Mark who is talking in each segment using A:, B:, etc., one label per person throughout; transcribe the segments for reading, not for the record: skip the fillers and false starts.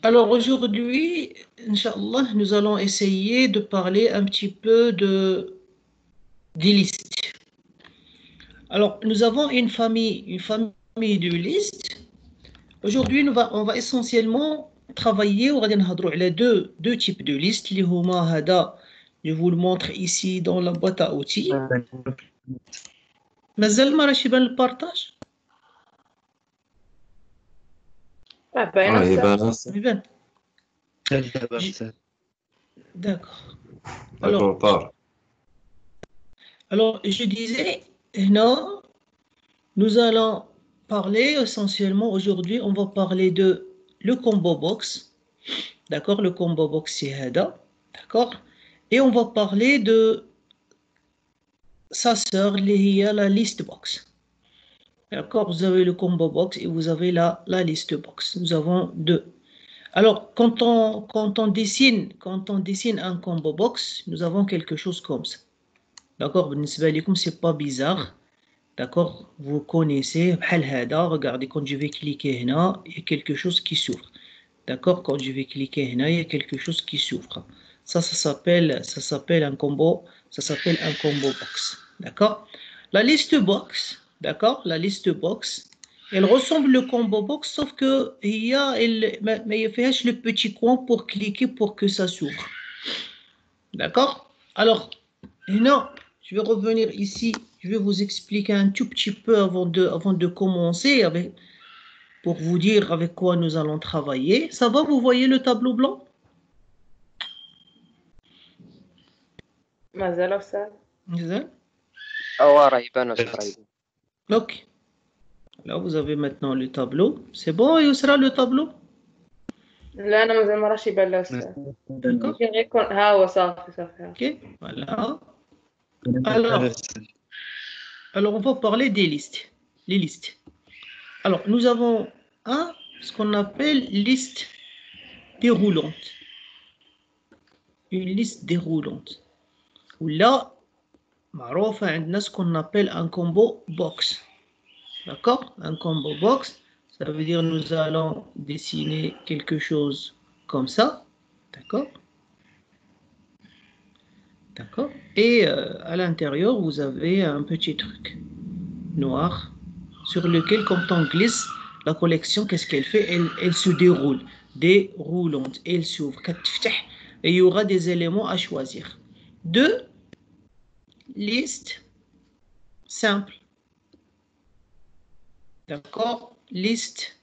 A: Alors aujourd'hui, Inch'Allah, nous allons essayer de parler un petit peu des listes. Alors, nous avons une famille de listes. Aujourd'hui, on va essentiellement travailler, on va dire deux types de listes. اللي هما هذا, je vous le montre ici dans la boîte à outils. مازال ما راش يبان البارتاج؟ يبان. D'accord. Alors, je disais, non, nous allons parler essentiellement aujourd'hui, on va parler de le combo box. D'accord, le combo box c'est Hada. D'accord. Et on va parler de sa sœur, la list box. D'accord, vous avez le combo box et vous avez la list box. Nous avons deux. Alors, quand on dessine un combo box, nous avons quelque chose comme ça. D'accord, c'est pas bizarre. D'accord, vous connaissez, regardez, quand je vais cliquer là, il y a quelque chose qui s'ouvre. D'accord, quand je vais cliquer là, il y a quelque chose qui s'ouvre. Ça s'appelle un combo, ça s'appelle un combo box. D'accord, la liste box, d'accord, la liste box, elle ressemble au combo box, sauf que il y a le petit coin pour cliquer pour que ça s'ouvre. D'accord, alors, non, je vais revenir ici, je vais vous expliquer un tout petit peu avant de commencer pour vous dire avec quoi nous allons travailler. Ça va, vous voyez le tableau blanc? Ok. Là, vous avez maintenant le tableau. C'est bon, et où sera le tableau?
B: لا انا مازال ما راش يبان له الساعه.
A: D'accord.
B: ها هو صافي.
A: Ok, voilà. Alors, on va parler des listes. Les listes. Alors, nous avons ce qu'on appelle liste déroulante. Une liste déroulante. Ou là, معروفة عندنا ce qu'on appelle un combo box. D'accord? Un combo box, ça veut dire nous allons dessiner quelque chose comme ça. D'accord? D'accord? Et à l'intérieur, vous avez un petit truc noir sur lequel, quand on glisse, la collection, qu'est-ce qu'elle fait? Elle se déroule, déroulante, elle s'ouvre. Et il y aura des éléments à choisir. Deux listes simples. D'accord? Liste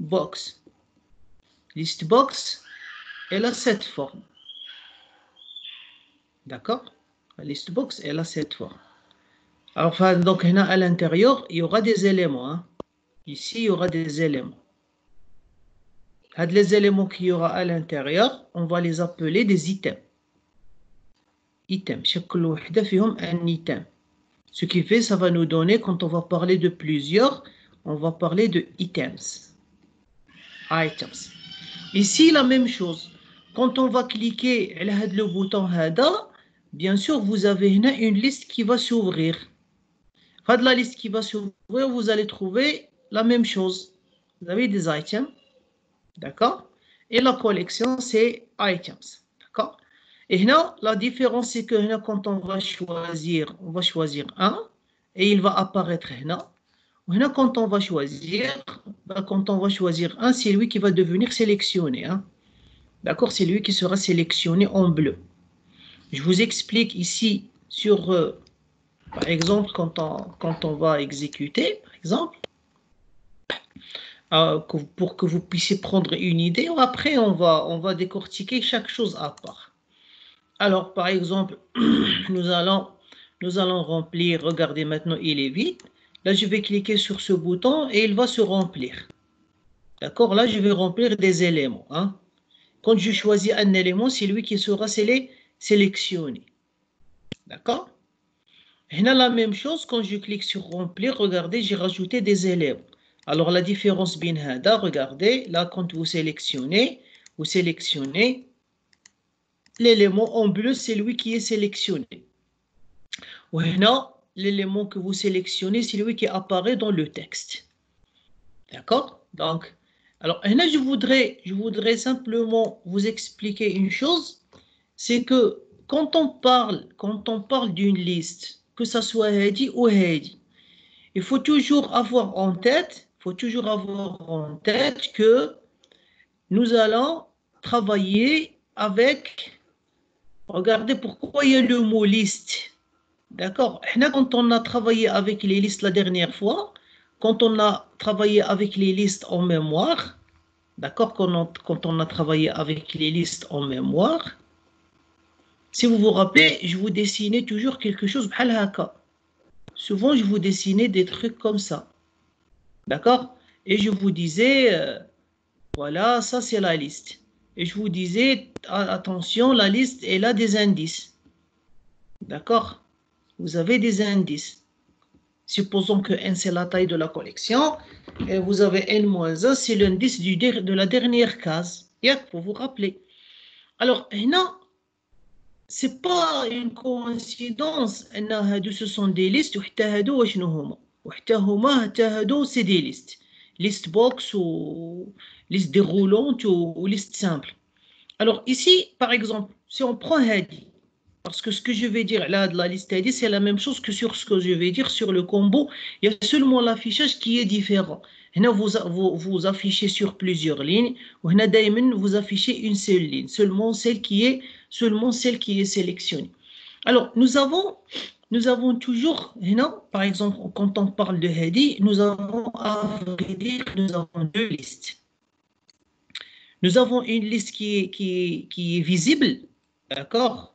A: box. Liste box, elle a cette forme. D'accord? La liste box, elle a cette forme. Alors, donc, à l'intérieur, il y aura des éléments. Hein. Ici, il y aura des éléments. Les éléments qu'il y aura à l'intérieur, on va les appeler des items. Items. Chaque wahda fihom un item. Ce qui fait, ça va nous donner, quand on va parler de plusieurs, on va parler de items. Items. Ici, la même chose. Quand on va cliquer sur le bouton Hada, bien sûr, vous avez une liste qui va s'ouvrir. La liste qui va s'ouvrir, vous allez trouver la même chose. Vous avez des items. D'accord? Et la collection, c'est items. D'accord? Et là, la différence, c'est que là, quand on va choisir un, et il va apparaître là. Là, quand on va choisir un, c'est lui qui va devenir sélectionné. Hein? D'accord? C'est lui qui sera sélectionné en bleu. Je vous explique ici sur, par exemple, quand on va exécuter, par exemple, pour que vous puissiez prendre une idée. Après, on va décortiquer chaque chose à part. Alors, par exemple, nous allons remplir. Regardez maintenant, il est vide. Là, je vais cliquer sur ce bouton et il va se remplir. D'accord? Là, je vais remplir des éléments. Hein. Quand je choisis un élément, c'est lui qui sera sélectionné. D'accord? Et là, la même chose, quand je clique sur remplir, regardez, j'ai rajouté des éléments. Alors, la différence bien hada, regardez, là, quand vous sélectionnez l'élément en bleu, c'est lui qui est sélectionné. Ou là, l'élément que vous sélectionnez, c'est lui qui apparaît dans le texte. D'accord? Donc, Alors, là, je voudrais simplement vous expliquer une chose, c'est que quand on parle d'une liste, que ça soit Hadi ou Hadi, il faut toujours avoir en tête, que nous allons travailler avec, regardez pourquoi il y a le mot liste. D'accord? Quand on a travaillé avec les listes la dernière fois, quand on a travaillé avec les listes en mémoire, d'accord? Quand on a travaillé avec les listes en mémoire, si vous vous rappelez, je vous dessinais toujours quelque chose bhal haka. Souvent, je vous dessinais des trucs comme ça. D'accord? Et je vous disais, voilà, ça c'est la liste. Et je vous disais, attention, la liste, elle a des indices. D'accord? Vous avez des indices. Supposons que n c'est la taille de la collection, et vous avez n-1, c'est l'indice de la dernière case. Pour vous rappeler. Alors, non, c'est pas une coïncidence ان ce sont des listes وحتى هادو وشنو هما وحتى هما حتى هادو c'est des listes liste box ou liste déroulante ou liste simple. Alors ici par exemple si on prend Hadi, parce que ce que je vais dire là de la liste Hadi c'est la même chose que sur ce que je vais dire sur le combo, il y a seulement l'affichage qui est différent. Là vous affichez sur plusieurs lignes, ou là دايما vous affichez une seule ligne, seulement celle qui est sélectionnée. Alors nous avons toujours, par exemple quand on parle de Hadi, nous avons à vrai dire nous avons deux listes. Nous avons une liste qui est visible, d'accord?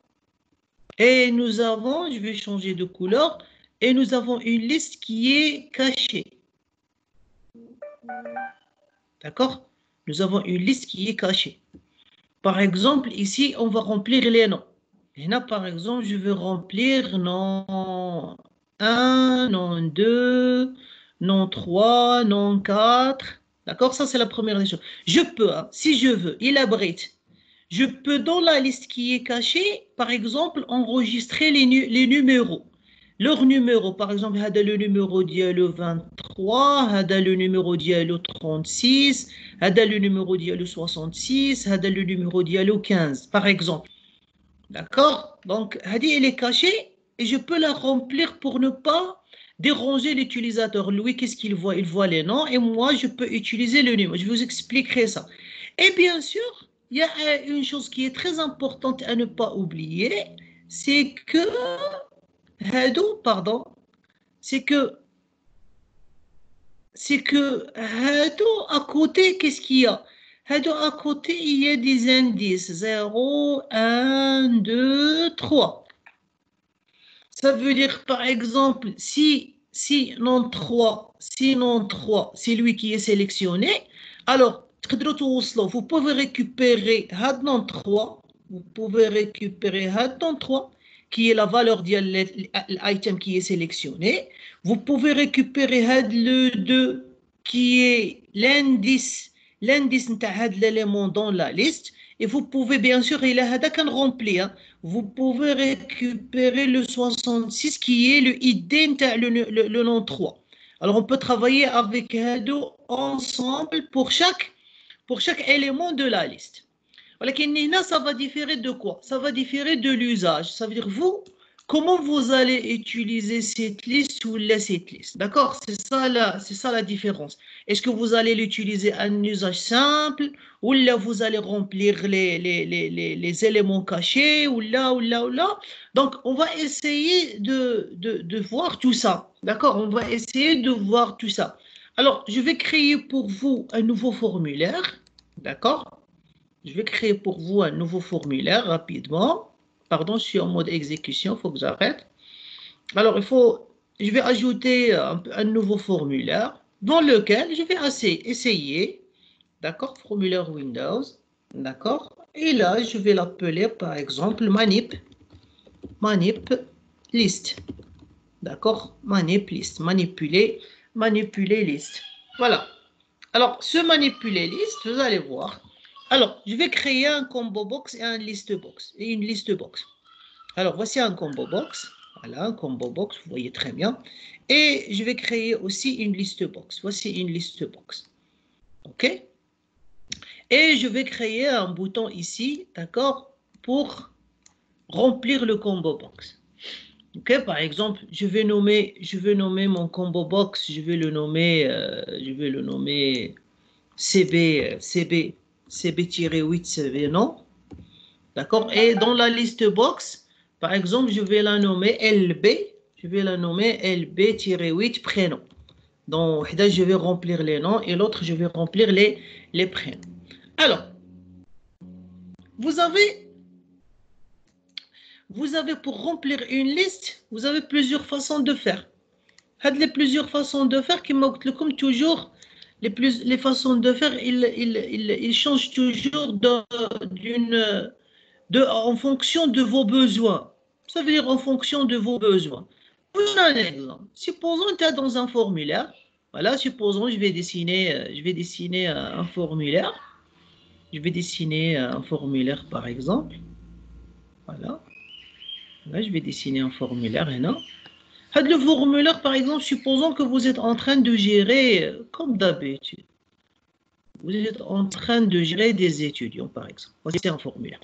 A: Et nous avons, je vais changer de couleur, et nous avons une liste qui est cachée. D'accord? Nous avons une liste qui est cachée. Par exemple, ici, on va remplir les noms. Et là, par exemple, je veux remplir nom 1, nom 2, nom 3, nom 4. D'accord? Ça, c'est la première des choses. Je peux, si je veux, il abrite. Je peux, dans la liste qui est cachée, par exemple, enregistrer les numéros. Leur numéro, par exemple, le numéro le 23, le numéro le 36, le numéro le 66, le numéro le 15, par exemple. D'accord? Donc, Hadi, elle est cachée et je peux la remplir pour ne pas déranger l'utilisateur. Lui, qu'est-ce qu'il voit? Il voit les noms et moi, je peux utiliser le numéro. Je vous expliquerai ça. Et bien sûr, il y a une chose qui est très importante à ne pas oublier, c'est que pardon, c'est que à côté, qu'est-ce qu'il y a? À côté, il y a des indices 0, 1, 2, 3. Ça veut dire, par exemple, si non 3, c'est lui qui est sélectionné, alors, vous pouvez récupérer non 3, vous pouvez récupérer non 3, qui est la valeur de l'item qui est sélectionné. Vous pouvez récupérer le 2, qui est l'indice de l'élément dans la liste. Et vous pouvez, bien sûr, il a rempli, vous pouvez récupérer le 66 qui est le ID, le nom 3. Alors, on peut travailler avec Hado ensemble pour chaque élément de la liste. Voilà, ça va différer de quoi? Ça va différer de l'usage. Ça veut dire, comment vous allez utiliser cette liste ou cette liste. D'accord? C'est ça la différence. Est-ce que vous allez l'utiliser à un usage simple ou là vous allez remplir les éléments cachés ou là. Donc, on va essayer de voir tout ça. D'accord? On va essayer de voir tout ça. Alors, je vais créer pour vous un nouveau formulaire. D'accord? Je vais créer pour vous un nouveau formulaire rapidement. Pardon, je suis en mode exécution, il faut que j'arrête. Alors, je vais ajouter un nouveau formulaire dans lequel je vais essayer, d'accord, formulaire Windows, d'accord, et là, je vais l'appeler par exemple manip list, d'accord, manip list, manipuler liste. Voilà. Alors, ce manipuler liste, vous allez voir. Alors, je vais créer un combo box et une liste box. Alors, voici un combo box. Voilà, un combo box, vous voyez très bien. Et je vais créer aussi une liste box. Voici une liste box. OK? Et je vais créer un bouton ici, d'accord, pour remplir le combo box. Ok, par exemple, je vais nommer mon combo box, je vais le nommer CB-8 CV, non? D'accord? Et dans la liste box, par exemple, je vais la nommer LB, je vais la nommer LB-8 prénom. Donc, là, je vais remplir les noms et l'autre, je vais remplir les prénoms. Alors, vous avez pour remplir une liste, vous avez plusieurs façons de faire. Les plusieurs façons de faire qui manquent comme toujours, les façons de faire, ils changent toujours en fonction de vos besoins. Ça veut dire en fonction de vos besoins. Prenons un exemple. Supposons que tu es dans un formulaire. Voilà, supposons je vais dessiner un formulaire. Je vais dessiner un formulaire par exemple. Voilà. Là, je vais dessiner un formulaire. Et non. Le formulaire, par exemple, supposons que vous êtes en train de gérer, comme d'habitude, vous êtes en train de gérer des étudiants, par exemple. C'est un formulaire.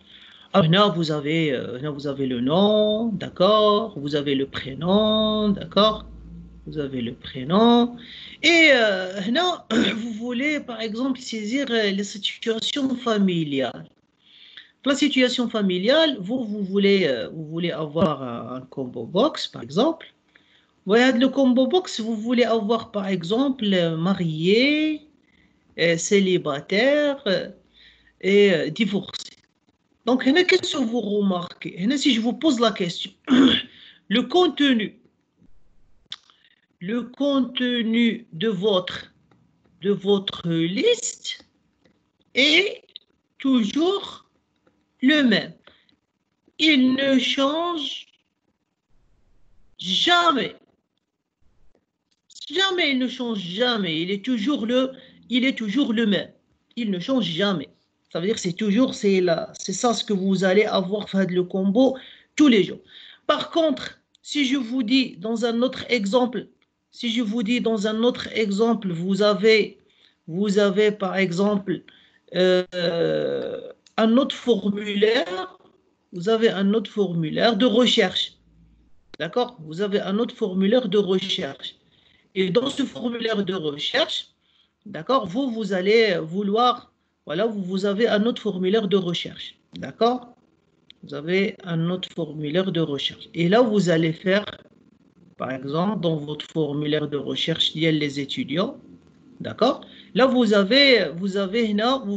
A: Alors, là, vous avez le nom, d'accord, vous avez le prénom, d'accord, vous avez le prénom. Et là, vous voulez, par exemple, saisir les situations familiales. La situation familiale, vous voulez avoir un combo box, par exemple. Ouais, le combo box, vous voulez avoir par exemple marié, célibataire et divorcé. Donc, qu'est-ce que vous remarquez? Si je vous pose la question, le contenu de votre liste est toujours le même. Il ne change jamais. Jamais, il ne change jamais. Il est toujours le même. Il ne change jamais. Ça veut dire que c'est ça ce que vous allez avoir fait le combo tous les jours. Par contre, si je vous dis dans un autre exemple, vous avez par exemple un autre formulaire, de recherche. D'accord? Vous avez un autre formulaire de recherche. Et dans ce formulaire de recherche, d'accord, vous allez vouloir, voilà, vous avez un autre formulaire de recherche, d'accord? Vous avez un autre formulaire de recherche. Et là, vous allez faire, par exemple, dans votre formulaire de recherche, il y a les étudiants, d'accord? Là, vous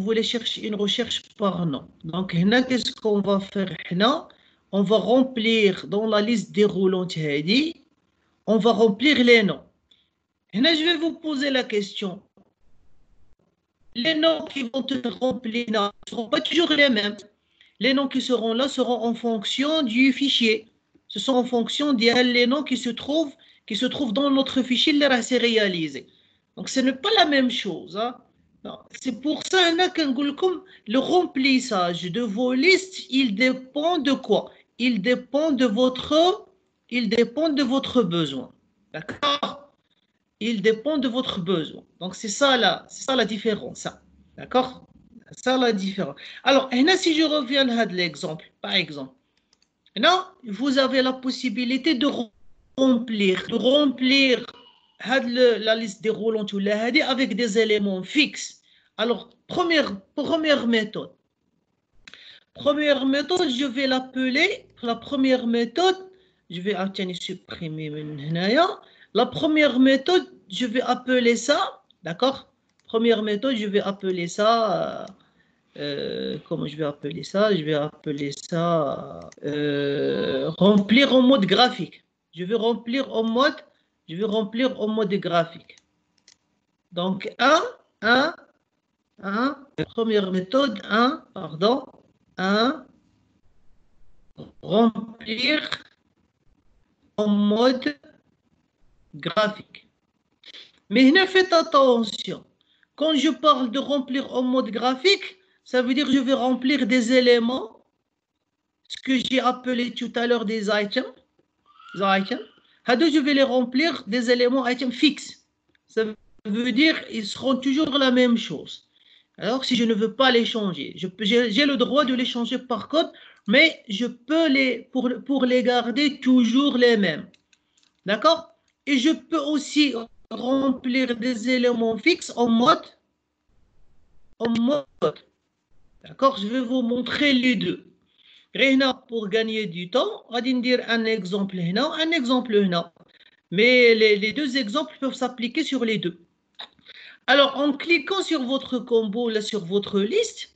A: voulez chercher une recherche par nom. Donc, qu'est-ce qu'on va faire? On va remplir dans la liste déroulante, on va remplir les noms. Et là, je vais vous poser la question. Les noms qui vont être remplis ne seront pas toujours les mêmes. Les noms qui seront là seront en fonction du fichier. Ce sont en fonction des noms qui se trouvent dans notre fichier les réalisé. Donc, ce n'est pas la même chose. Hein. C'est pour ça que le remplissage de vos listes, il dépend de quoi? Il dépend de votre besoin. D'accord? Il dépend de votre besoin. Donc, c'est ça la différence. D'accord? C'est ça la différence. Alors, si je reviens à l'exemple, par exemple, vous avez la possibilité de remplir la liste déroulante avec des éléments fixes. Alors, première méthode. Je vais l'appeler, la première méthode, je vais supprimer la première méthode, je vais appeler ça, d'accord? Première méthode, je vais appeler ça, comment je vais appeler ça? Je vais appeler ça remplir en mode graphique. Je vais remplir en mode graphique. Donc, première méthode, remplir en mode graphique. Mais faites attention. Quand je parle de remplir en mode graphique, ça veut dire que je vais remplir des éléments, ce que j'ai appelé tout à l'heure des items. Je vais les remplir des éléments items fixes. Ça veut dire qu'ils seront toujours la même chose. Alors, si je ne veux pas les changer, j'ai le droit de les changer par code, mais je peux pour les garder toujours les mêmes. D'accord? Et je peux aussi remplir des éléments fixes en mode. D'accord? Je vais vous montrer les deux. Pour gagner du temps, on va dire un exemple là, un exemple là. Mais les deux exemples peuvent s'appliquer sur les deux. Alors, en cliquant sur votre combo, là, sur votre liste,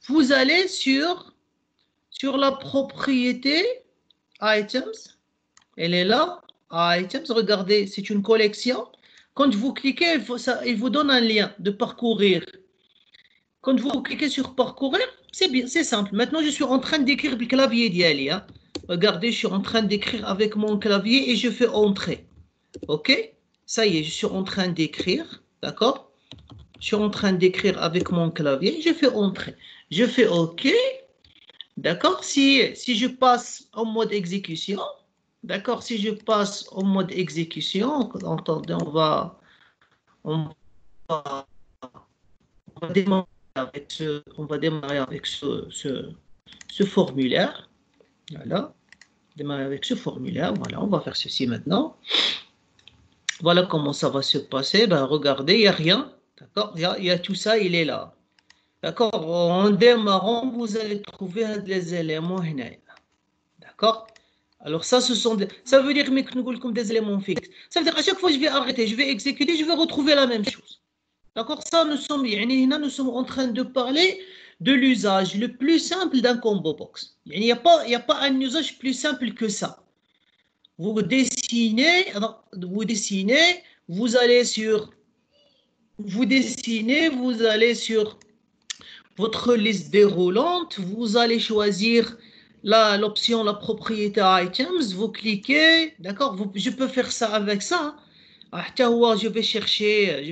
A: vous allez sur la propriété items. Elle est là, items. Regardez, c'est une collection. Quand vous cliquez, il vous donne un lien de parcourir. Quand vous cliquez sur parcourir, c'est bien, c'est simple. Maintenant, je suis en train d'écrire le clavier d'Yali. Hein. Regardez, je suis en train d'écrire avec mon clavier et je fais entrer. OK? Ça y est, je suis en train d'écrire. D'accord? Je suis en train d'écrire avec mon clavier. Je fais entrer. Je fais OK. D'accord? Si je passe en mode exécution, d'accord? Si je passe en mode exécution, attendez, on va démarrer avec ce formulaire. Voilà. Démarrer avec ce formulaire. Voilà, on va faire ceci maintenant. Voilà comment ça va se passer. Ben, regardez, il n'y a rien. D'accord? Il y a tout ça, il est là. D'accord? En démarrant, vous allez trouver les éléments. D'accord? Alors ça, ça veut dire que nous comme des éléments fixes. Ça veut dire à chaque fois que je vais arrêter, je vais exécuter, je vais retrouver la même chose. D'accord? Ça, nous sommes en train de parler de l'usage le plus simple d'un combo box. Il n'y a pas un usage plus simple que ça. Vous dessinez, vous allez sur votre liste déroulante, vous allez choisir l'option la propriété items, vous cliquez, d'accord, je peux faire ça avec ça. Je vais chercher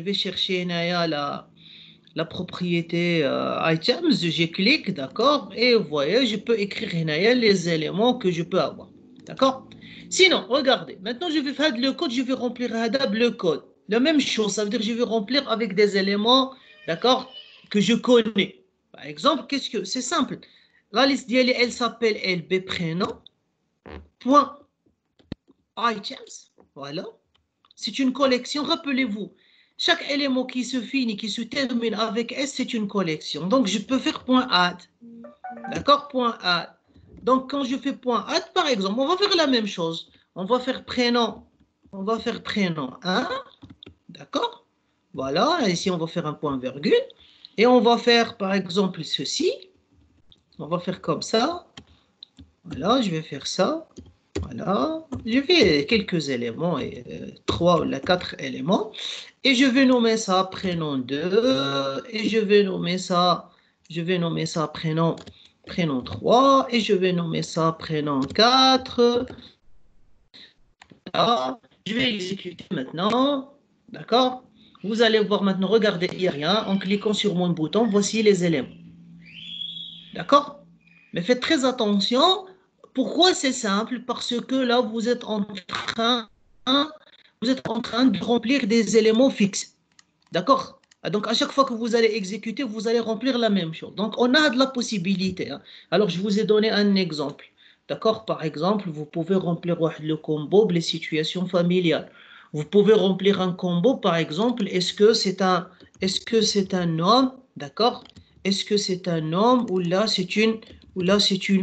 A: la propriété items, je clique, d'accord, et vous voyez, je peux écrire les éléments que je peux avoir, d'accord. Sinon, regardez, maintenant je vais faire le code, je vais remplir le code. La même chose, ça veut dire que je vais remplir avec des éléments, d'accord, que je connais. Par exemple, c'est simple. La liste d'elle, elle s'appelle LB prénom, point items, voilà. C'est une collection, rappelez-vous. Chaque élément qui se finit, qui se termine avec S, c'est une collection. Donc, je peux faire point add. D'accord? Point add. Donc, quand je fais point add, par exemple, on va faire la même chose. On va faire prénom. On va faire prénom 1. D'accord? Voilà. Ici, on va faire un point virgule. Et on va faire, par exemple, ceci. On va faire comme ça. Voilà, je vais faire ça. Voilà. Je fais quelques éléments, 3 ou 4 éléments. Et je vais nommer ça prénom 2. Et je vais nommer ça prénom 3. Et je vais nommer ça prénom 4. Voilà. Je vais exécuter maintenant. D'accord? Vous allez voir maintenant, regardez, il n'y a rien. En cliquant sur mon bouton, voici les éléments. D'accord? Mais faites très attention. Pourquoi c'est simple? Parce que là, vous êtes en train de remplir des éléments fixes. D'accord? Donc, à chaque fois que vous allez exécuter, vous allez remplir la même chose. Donc, on a de la possibilité. Hein. Alors, je vous ai donné un exemple. D'accord? Par exemple, vous pouvez remplir le combo les situations familiales. Vous pouvez remplir un combo, par exemple, est-ce que c'est un homme? D'accord? Est-ce que c'est un homme ou là c'est une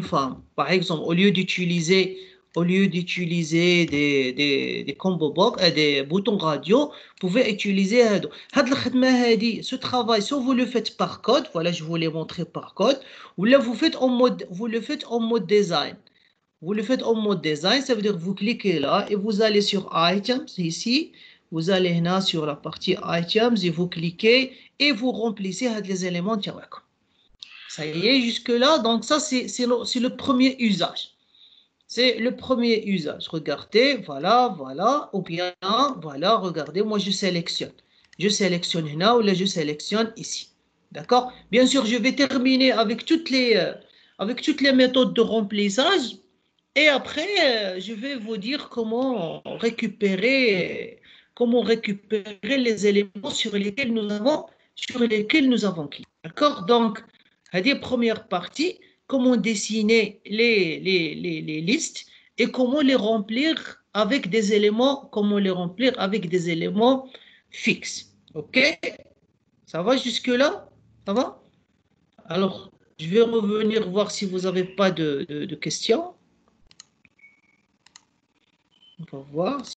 A: femme? Par exemple, au lieu d'utiliser des combo box, des boutons radio, vous pouvez utiliser ce travail, soit vous le faites par code, voilà, je vous l'ai montré par code, ou là vous le faites en mode design. Vous le faites en mode design, ça veut dire que vous cliquez là et vous allez sur items ici, vous allez là sur la partie items et vous cliquez et vous remplissez les éléments. Ça y est, jusque-là, donc ça c'est le premier usage. C'est le premier usage. Regardez, voilà, ou bien, voilà, regardez, moi je sélectionne. Je sélectionne là ou là je sélectionne ici. D'accord? Bien sûr, je vais terminer avec toutes les méthodes de remplissage. Et après, je vais vous dire comment récupérer les éléments sur lesquels nous avons sur lesquels nous avons cliqué. D'accord? Donc, à la première partie, comment dessiner les listes et comment les remplir avec des éléments, fixes. OK? Ça va jusque-là? Ça va? Alors, je vais revenir voir si vous n'avez pas de questions. On va voir.